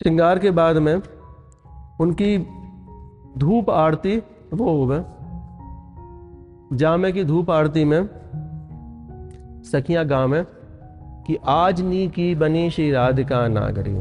श्रृंगार के बाद में उनकी धूप आरती वो होगा। जामे की धूप आरती में सखियां गावें कि आज नी की बनी श्री राधिका नागरी,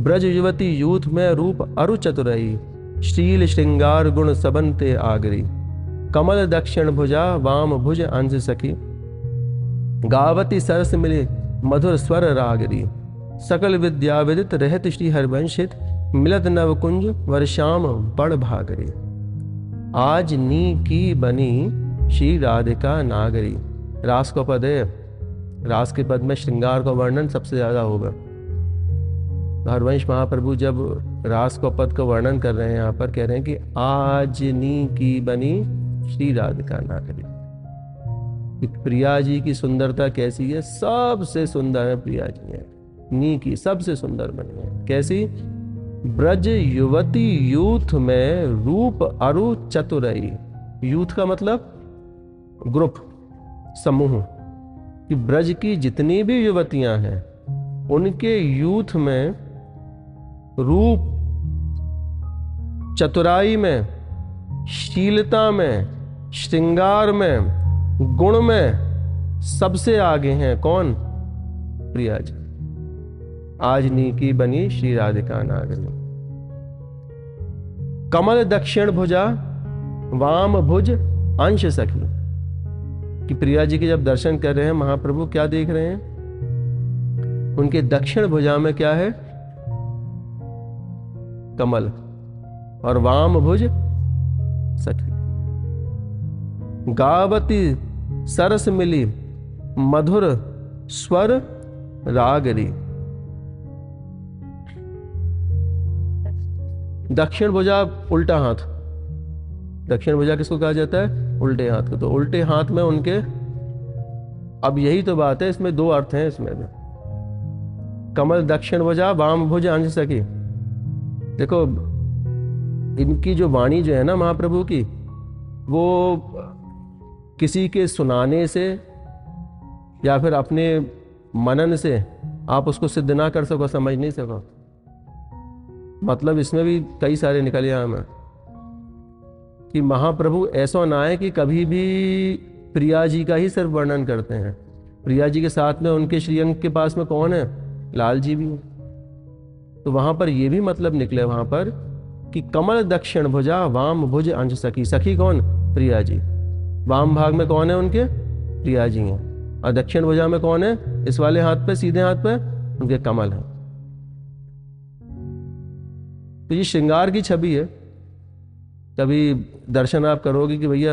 ब्रज युवती यूथ में रूप अरु चतुरई, शील श्रृंगार गुण सबन ते आगरी, कमल दक्षिण भुजा वाम भुज अंश सखी, गावती सरस मिले मधुर स्वर रागरी, सकल विद्या विदित रहत श्री हरिवंशित, मिलत नव कुंज वर्षाम बड़ भागरी, आज नी की बनी श्री राधिका नागरी। रास को पद है, रास के पद में श्रृंगार का वर्णन सबसे ज्यादा होगा। हरवंश महाप्रभु जब रास को पद का वर्णन कर रहे हैं, यहाँ पर कह रहे हैं कि आज नी की बनी श्री राधिका नागरी। प्रिया जी की सुंदरता कैसी है? सबसे सुंदर है प्रिया जी है। नी की सबसे सुंदर बनी है। कैसी? ब्रज युवती यूथ में रूप अरु चतुरई। यूथ का मतलब ग्रुप, समूह। कि ब्रज की जितनी भी युवतियां हैं उनके यूथ में रूप, चतुराई में, शीलता में, श्रृंगार में, गुण में सबसे आगे हैं। कौन? प्रिया जी। आज नी की बनी श्री राधिका नागरी। कमल दक्षिण भुजा वाम भुज अंश सखी। कि प्रिया जी के जब दर्शन कर रहे हैं महाप्रभु, क्या देख रहे हैं? उनके दक्षिण भुजा में क्या है? कमल, और वाम भुज सखी। गावती सरस मिली मधुर स्वर रागरी। दक्षिण भुजा उल्टा हाथ। दक्षिण भुजा किसको कहा जाता है? उल्टे हाथ को। तो उल्टे हाथ में उनके, अब यही तो बात है, इसमें दो अर्थ हैं इसमें भी। कमल दक्षिण भुजा वाम भुज अंश सखी। देखो इनकी जो वाणी जो है ना महाप्रभु की, वो किसी के सुनाने से या फिर अपने मनन से आप उसको सिद्ध ना कर सको, समझ नहीं सको। मतलब इसमें भी कई सारे निकले हमें कि महाप्रभु ऐसा ना है कि कभी भी प्रिया जी का ही सिर्फ वर्णन करते हैं। प्रिया जी के साथ में उनके श्रीअंग के पास में कौन है? लाल जी भी है। तो वहां पर ये भी मतलब निकले वहां पर कि कमल दक्षिण भुजा वाम भुज अंश सखी। सखी कौन? प्रिया जी। वाम भाग में कौन है उनके? प्रिया जी हैं। और दक्षिण भुजा में कौन है? इस वाले हाथ पे, सीधे हाथ पे उनके कमल है। तो ये श्रृंगार की छवि है। कभी दर्शन आप करोगे कि भैया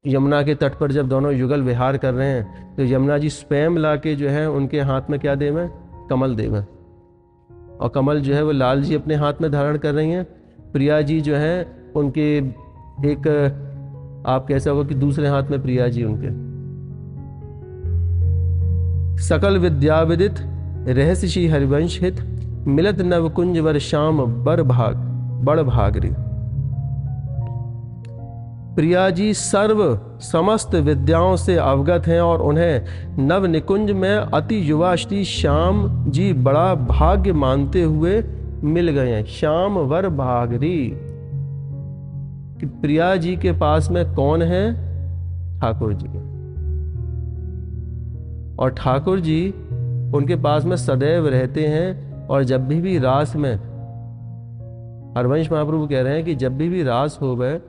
यमुना के तट पर जब दोनों युगल विहार कर रहे हैं तो यमुना जी स्वयं ला के जो है उनके हाथ में क्या देवे? कमल देवे। और कमल जो है वो लाल जी अपने हाथ में धारण कर रही हैं। प्रिया जी जो है उनके एक, आप कह सको कि दूसरे हाथ में प्रिया जी उनके। सकल विद्या विदित रहस्य श्री हरिवंश हित, मिलत नव कुंज वर श्याम बड़ भागरी। प्रिया जी सर्व समस्त विद्याओं से अवगत हैं और उन्हें नव निकुंज में अति युवा श्री श्याम जी बड़ा भाग्य मानते हुए मिल गए हैं। श्याम वर भागरी। कि प्रिया जी के पास में कौन है? ठाकुर जी। और ठाकुर जी उनके पास में सदैव रहते हैं। और जब भी रास में, हरवंश महाप्रभु कह रहे हैं कि जब भी रास हो गए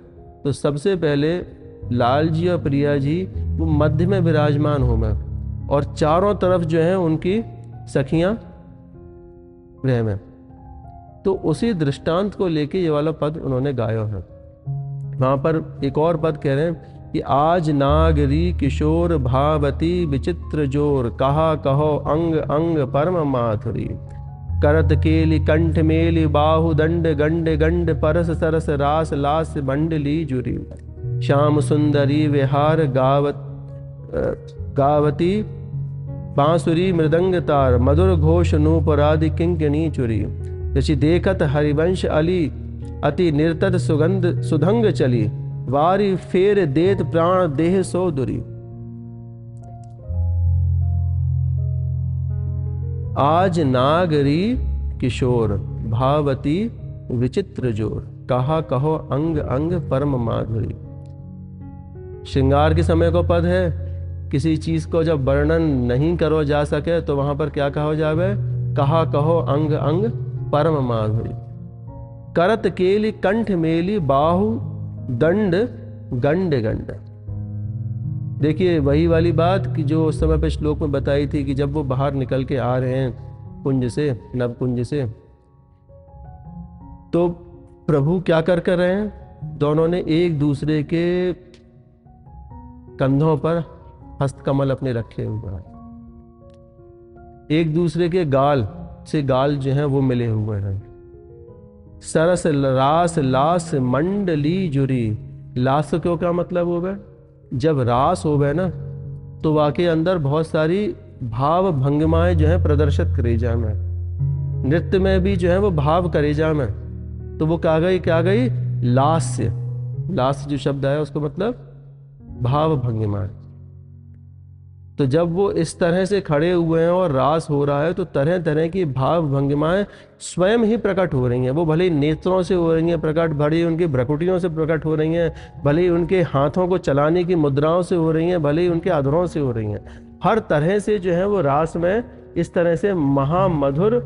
तो सबसे पहले लाल जी और प्रिया जी वो मध्य में विराजमान हो गए और चारों तरफ जो है उनकी सखियां रह में। तो उसी दृष्टांत को लेके ये वाला पद उन्होंने गाया है। वहां पर एक और पद कह रहे हैं कि आज नागरी किशोर भावती विचित्र जोर, कहा कहो अंग अंग परम माधुरी, करत केली कंठ मेली बाहु दंड गंड गंड, परस सरस रास लास मंडली जुरी, श्याम सुंदरी विहार गावती बांसुरी मृदंग तार, मधुर घोष नूपुरादि किंकिणी चुरी, जैसी देखत हरिवंश अली अति निर्तत सुगंध सुधंग चली, वारी फेर देत प्राण देह सो दुरी। आज नागरी किशोर, भावती विचित्र जोर, कहा कहो अंग अंग परम माधुरी। श्रृंगार के समय को पद है, किसी चीज को जब वर्णन नहीं करो जा सके तो वहां पर क्या कहो जावे, कहा कहो अंग अंग परम माधुरी। करत केली कंठ मेली, बाहु दंड गंड गंड। देखिए वही वाली बात कि जो उस समय पे श्लोक में बताई थी कि जब वो बाहर निकल के आ रहे हैं कुंज से, नव कुंज से, तो प्रभु क्या कर रहे हैं, दोनों ने एक दूसरे के कंधों पर हस्तकमल अपने रखे हुए हैं, एक दूसरे के गाल से गाल जो है वो मिले हुए हैं। सरस रास लास मंडली जुरी। लास को क्या मतलब होगा, जब रास हो गए ना तो वाकई अंदर बहुत सारी भाव भंगिमाएं जो है प्रदर्शित करेजा में, नृत्य में भी जो है वो भाव करेजा में, तो वो क्या गई लास्य। लास्य जो शब्द है उसको मतलब भाव भंगिमाएं। तो जब वो इस तरह से खड़े हुए हैं और रास हो रहा है तो तरह तरह की भाव भंगिमाएं स्वयं ही प्रकट हो रही हैं। वो भले ही नेत्रों से हो रही हैं प्रकट, भले ही उनकी भ्रकुटियों से प्रकट हो रही हैं, भले ही उनके हाथों को चलाने की मुद्राओं से हो रही हैं, भले ही उनके अधरों से हो रही हैं। हर तरह से जो है वो रास में इस तरह से महामधुर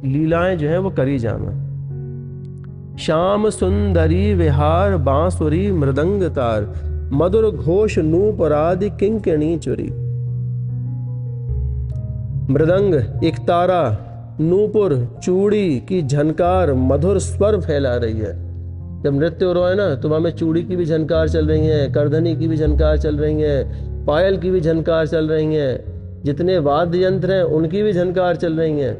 लीलाएं जो है वो करी जाना। श्याम सुंदरी विहार, बांसुरी मृदंग तार, मधुर घोष नूपुरादि किंकिणी चुरी। मृदंग एक तारा, नूपुर चूड़ी की झनकार मधुर स्वर फैला रही है। जब नृत्य हो रहा है ना तो वहां में चूड़ी की भी झनकार चल रही है, करधनी की भी झनकार चल रही है, पायल की भी झनकार चल रही है, जितने वाद्य यंत्र हैं उनकी भी झनकार चल रही है,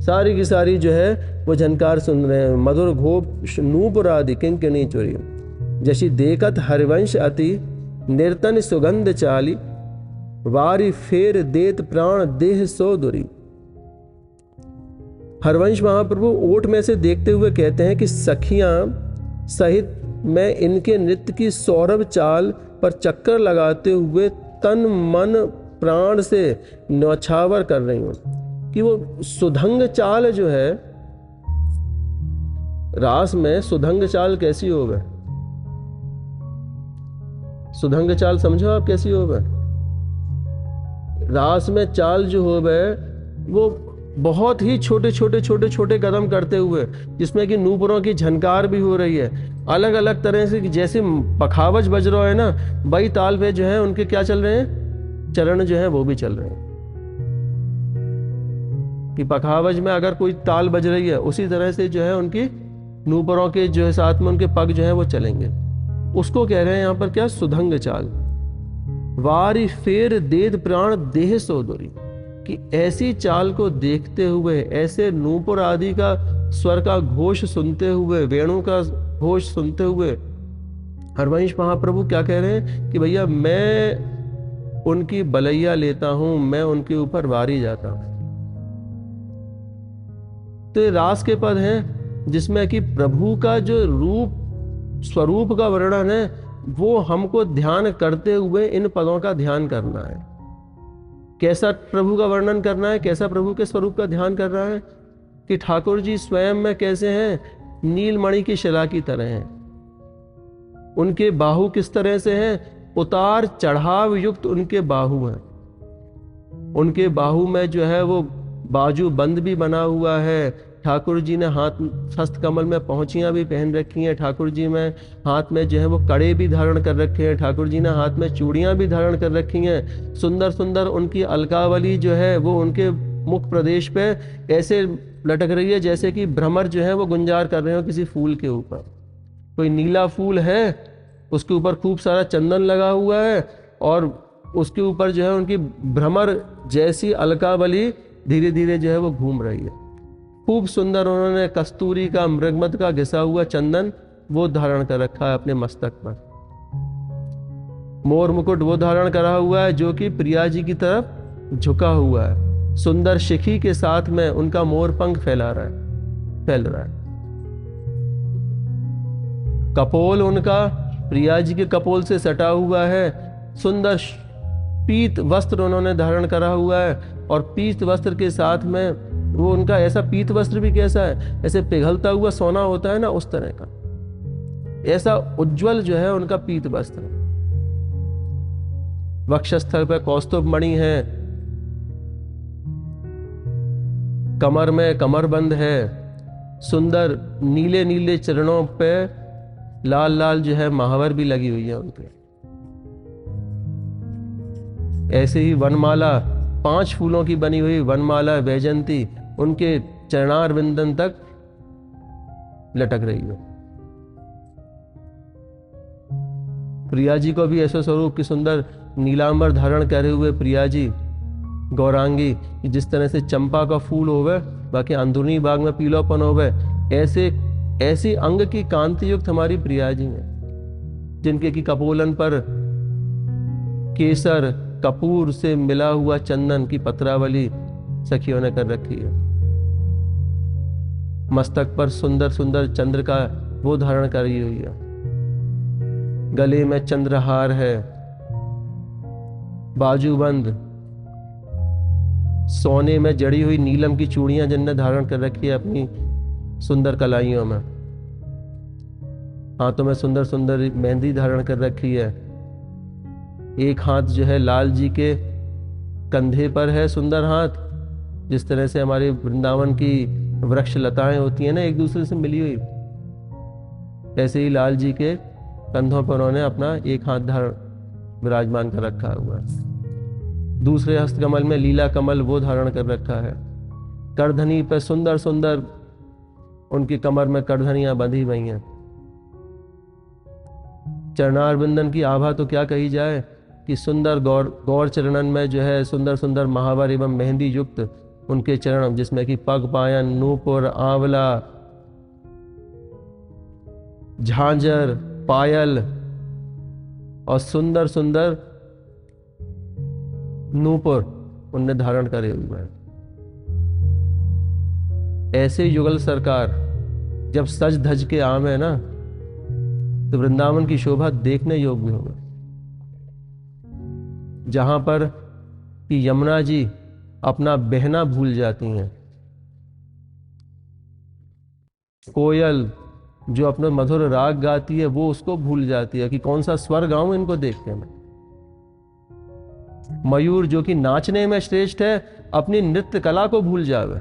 सारी की सारी जो है वो झनकार सुन रहे हैं। मधुर घोष नूपुरादि किंकिणी चुरी, जैसी देखत हरिवंश अति निर्तन सुगंध चाली, वारी फेर देत प्राण देह सो दुरी। हरवंश महाप्रभु ओट में से देखते हुए कहते हैं कि सखियां सहित मैं इनके नृत्य की सौरभ चाल पर चक्कर लगाते हुए तन मन प्राण से न्यौछावर कर रही हूं। कि वो सुधंग चाल जो है रास में, सुधंग चाल कैसी हो गए, सुधंग चाल समझो आप कैसी हो गए। रास में चाल जो हो गए वो बहुत ही छोटे छोटे कदम करते हुए, जिसमें कि नूपुरों की झनकार भी हो रही है, अलग अलग तरह से जैसे पखावज बज रहा है ना, वही ताल पे जो है उनके क्या चल रहे हैं, चरण जो है वो भी चल रहे हैं। कि पखावज में अगर कोई ताल बज रही है उसी तरह से जो है उनकी नूपुरों के जो है साथ में उनके पग जो है वो चलेंगे। उसको कह रहे हैं यहाँ पर क्या, सुधंग चाल। वारी फेर देद प्राण देह सोदुरी, कि ऐसी चाल को देखते हुए, ऐसे नूपुर आदि का स्वर का घोष सुनते हुए, वेणु का घोष सुनते हुए हरवंश महाप्रभु क्या कह रहे हैं कि भैया मैं उनकी बलैया लेता हूं, मैं उनके ऊपर वारी जाता हूं। तो ये रास के पद हैं जिसमें कि प्रभु का जो रूप स्वरूप का वर्णन है वो हमको ध्यान करते हुए इन पदों का ध्यान करना है। कैसा प्रभु का वर्णन करना है, कैसा प्रभु के स्वरूप का ध्यान करना है कि ठाकुर जी स्वयं में कैसे हैं, नीलमणि की शिला की तरह हैं। उनके बाहु किस तरह से हैं, उतार चढ़ाव युक्त उनके बाहु हैं। उनके बाहु में जो है वो बाजू बंद भी बना हुआ है। ठाकुर जी ने हाथ हस्तकमल में पहुंचियां भी पहन रखी हैं। ठाकुर जी में हाथ में जो है वो कड़े भी धारण कर रखे हैं। ठाकुर जी ने हाथ में चूड़ियां भी धारण कर रखी हैं। सुंदर सुंदर उनकी अलकावली जो है वो उनके मुख प्रदेश पे ऐसे लटक रही है जैसे कि भ्रमर जो है वो गुंजार कर रहे हो किसी फूल के ऊपर। कोई नीला फूल है, उसके ऊपर खूब सारा चंदन लगा हुआ है और उसके ऊपर जो है उनकी भ्रमर जैसी अलकावली धीरे धीरे जो है वो घूम रही है। खूब सुंदर उन्होंने कस्तूरी का, मृगमद का घिसा हुआ चंदन वो धारण कर रखा है अपने मस्तक पर। मोर मुकुट वो धारण करा हुआ है जो कि प्रिया जी की तरफ झुका हुआ है। सुंदर शिखी के साथ में उनका मोर पंख फैल रहा है। कपोल उनका प्रिया जी के कपोल से सटा हुआ है। सुंदर पीत वस्त्र उन्होंने धारण करा हुआ है, और पीत वस्त्र के साथ में वो उनका ऐसा पीत वस्त्र भी कैसा है, ऐसे पिघलता हुआ सोना होता है ना, उस तरह का ऐसा उज्जवल जो है उनका पीत वस्त्र। वक्षस्थल पर कौस्तुभ मणि है, कमर में कमरबंद है, सुंदर नीले नीले चरणों पे लाल लाल जो है महावर भी लगी हुई है उनके। ऐसे ही वनमाला, 5 फूलों की बनी हुई वनमाला वैजयंती उनके चरणार विंदन तक लटक रही है। प्रिया जी को भी ऐसे स्वरूप की सुंदर नीलांबर धारण करे हुए प्रिया जी गौरांगी, जिस तरह से चंपा का फूल होवे बाकी अंदरूनी भाग में पीलापन होवे, ऐसी अंग की कांति युक्त हमारी प्रिया जी हैं, जिनके की कपोलन पर केसर कपूर से मिला हुआ चंदन की पत्रावली सखियों ने कर रखी है। मस्तक पर सुंदर सुंदर चंद्र का वो धारण करी हुई है, गले में चंद्रहार है, बाजूबंद सोने में जड़ी हुई नीलम की चूड़ियां जिनने धारण कर रखी है अपनी सुंदर कलाइयों में, हाथों में सुंदर सुंदर मेहंदी धारण कर रखी है। एक हाथ जो है लाल जी के कंधे पर है, सुंदर हाथ, जिस तरह से हमारे वृंदावन की वृक्ष लताएं होती हैं ना एक दूसरे से मिली हुई, ऐसे ही लाल जी के कंधों पर उन्होंने अपना एक हाथ धारण विराजमान कर रखा हुआ है। दूसरे हस्तकमल में लीला कमल वो धारण कर रखा है। करधनी पर सुंदर सुंदर उनकी कमर में करधनियां बंधी हुई हैं। चरणार विंदन की आभा तो क्या कही जाए कि सुंदर गौर चरणन में जो है सुंदर सुंदर महावर एवं मेहंदी युक्त उनके चरण, जिसमें कि पग पायन, नूपुर, आंवला, झांझर, पायल और सुंदर सुंदर नूपुर उनने धारण करे हुए हैं। ऐसे युगल सरकार जब सज धज के आवे ना तो वृंदावन की शोभा देखने योग्य होगा। जहां पर कि यमुना जी अपना बहना भूल जाती हैं, कोयल जो अपने मधुर राग गाती है वो उसको भूल जाती है कि कौन सा स्वर गाऊं इनको देखने में। मयूर जो कि नाचने में श्रेष्ठ है अपनी नृत्य कला को भूल जावे।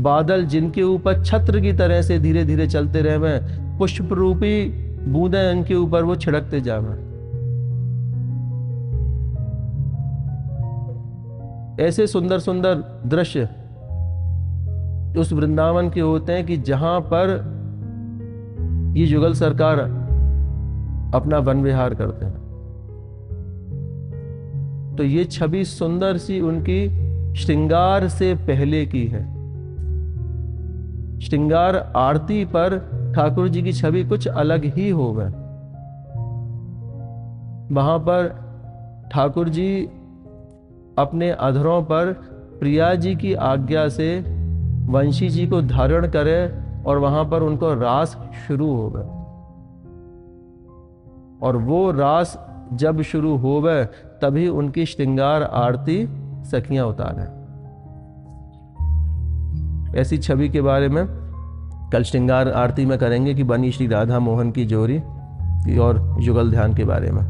बादल जिनके ऊपर छत्र की तरह से धीरे धीरे चलते रहे, पुष्प रूपी बूंदें इनके ऊपर वो छिड़कते जावे। ऐसे सुंदर सुंदर दृश्य उस वृंदावन के होते हैं कि जहां पर ये युगल सरकार अपना वन विहार करते हैं। तो ये छवि सुंदर सी उनकी श्रृंगार से पहले की है। श्रृंगार आरती पर ठाकुर जी की छवि कुछ अलग ही होगा। वहां पर ठाकुर जी अपने अधरों पर प्रिया जी की आज्ञा से वंशी जी को धारण करे और वहां पर उनको रास शुरू होगा। और वो रास जब शुरू होवे तभी उनकी श्रृंगार आरती सखियां उतारे। ऐसी छवि के बारे में कल श्रृंगार आरती में करेंगे कि बनी श्री राधा मोहन की जोरी और युगल ध्यान के बारे में।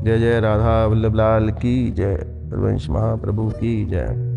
जय जय राधा वल्लभ लाल की जय, रघुवंश महाप्रभु की जय।